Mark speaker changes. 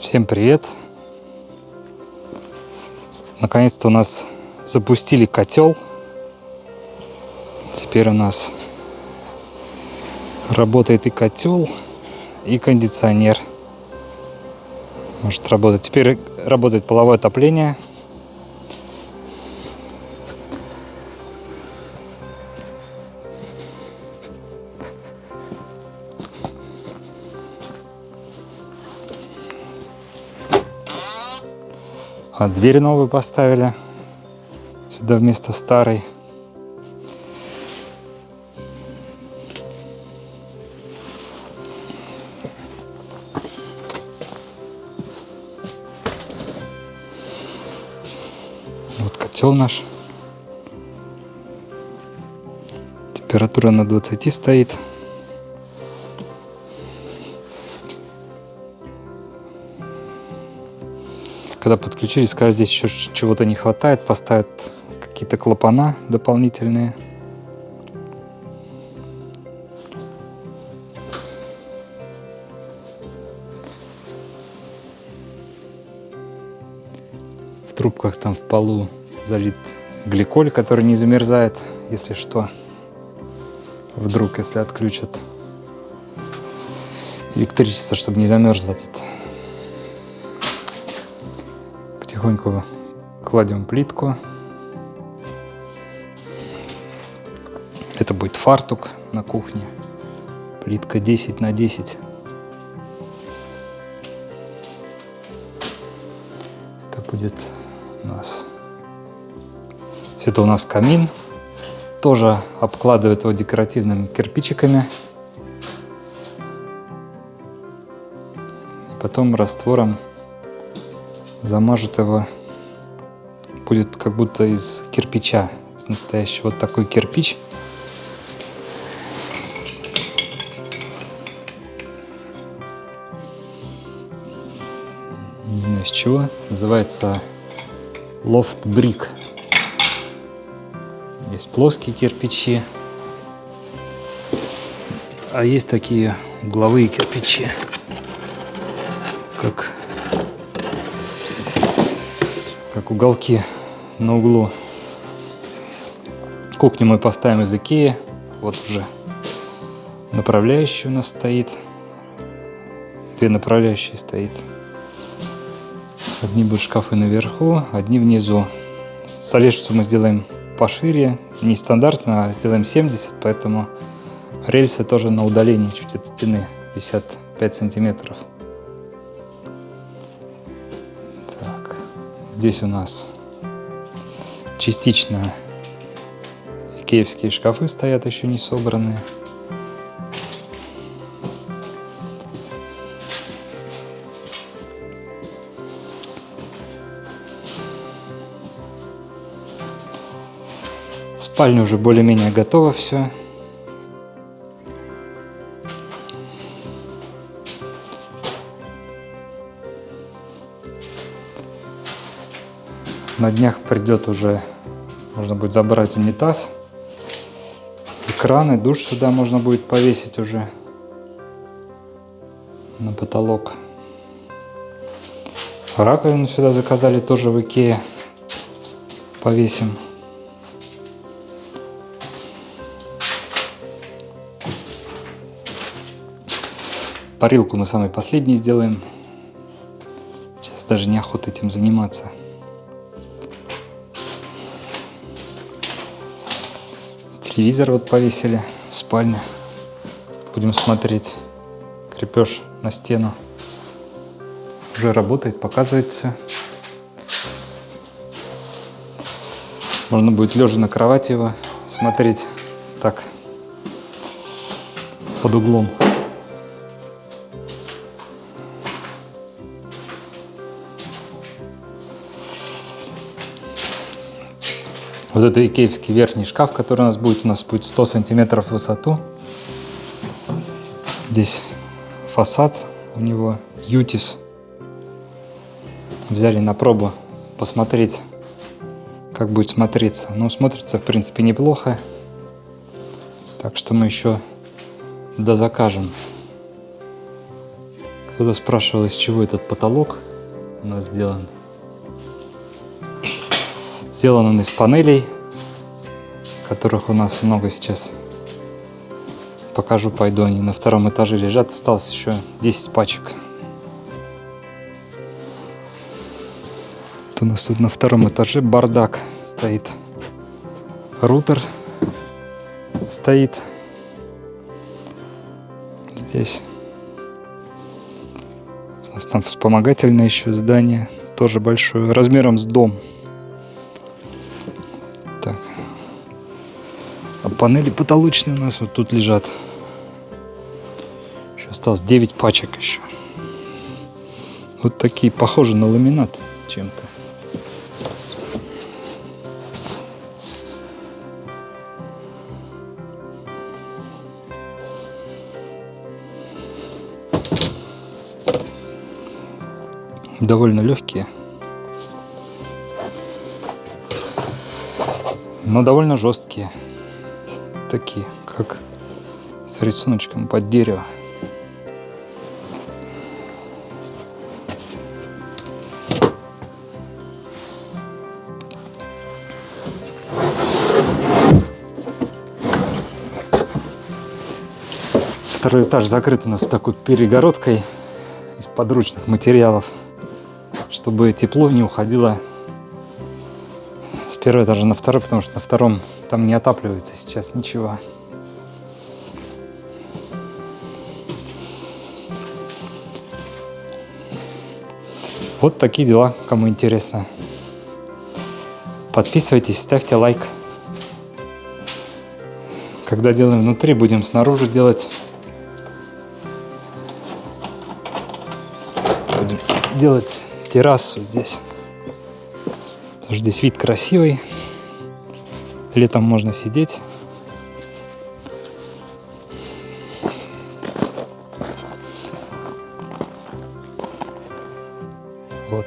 Speaker 1: Всем привет! Наконец-то у нас запустили котел. Теперь у нас работает и котел, и кондиционер. Может работать. Теперь работает половое отопление. А дверь новую поставили сюда вместо старой. Вот котел наш. Температура на 20 стоит. Когда подключили, сказали, здесь еще чего-то не хватает, поставят какие-то клапана дополнительные. В трубках там в полу залит гликоль, который не замерзает, если что. Вдруг, если отключат электричество, чтобы не замерзло тут. Потихоньку кладем плитку. Это будет фартук на кухне. Плитка 10 на 10. Это будет у нас. Это у нас камин. Тоже обкладывают его декоративными кирпичиками. Потом раствором замажут его. Будет как будто из кирпича, из настоящего. Вот такой кирпич. Не знаю с чего. Называется Loft Brick. Есть плоские кирпичи, а есть такие угловые кирпичи, как уголки на углу. Кухню мы поставим из Икеи. Вот уже направляющая у нас стоит. Две направляющие стоит. Одни будут шкафы наверху, одни внизу. Столешницу мы сделаем пошире, не стандартно, а сделаем 70, поэтому рельсы тоже на удалении чуть от стены, 55 сантиметров. Так, здесь у нас частично икеевские шкафы стоят, еще не собранные. Спальня уже более-менее готова все. На днях придет уже, можно будет забрать унитаз, экраны, душ сюда можно будет повесить уже на потолок. Раковину сюда заказали тоже в Икее, повесим. Парилку мы самый последний сделаем. Сейчас даже неохота этим заниматься. Телевизор вот повесили в спальне. Будем смотреть. Крепеж на стену. Уже работает, показывает все. Можно будет лежа на кровати его смотреть так, под углом. Вот это икеевский верхний шкаф, который у нас будет 100 сантиметров в высоту. Здесь фасад у него Ютис. Взяли на пробу посмотреть, как будет смотреться. Ну, смотрится, в принципе, неплохо. Так что мы еще дозакажем. Кто-то спрашивал, из чего этот потолок у нас сделан. Сделан он из панелей, которых у нас много сейчас. Покажу, пойду, они на втором этаже лежат. Осталось еще 10 пачек. Вот у нас тут на втором этаже бардак стоит. Рутер стоит здесь. У нас там вспомогательное еще здание, тоже большое, размером с дом. Так. А панели потолочные у нас вот тут лежат. Еще осталось 9 пачек еще. Вот такие, похожи на ламинат чем-то. Довольно легкие, но довольно жесткие, такие, как с рисуночком под дерево. Второй этаж закрыт у нас такой перегородкой из подручных материалов, чтобы тепло не уходило с первого этажа на второй, потому что на втором там не отапливается сейчас ничего. Вот такие дела, кому интересно. Подписывайтесь, ставьте лайк. Когда делаем внутри, будем снаружи делать. Будем делать террасу здесь. Потому что здесь вид красивый. Летом можно сидеть. Вот.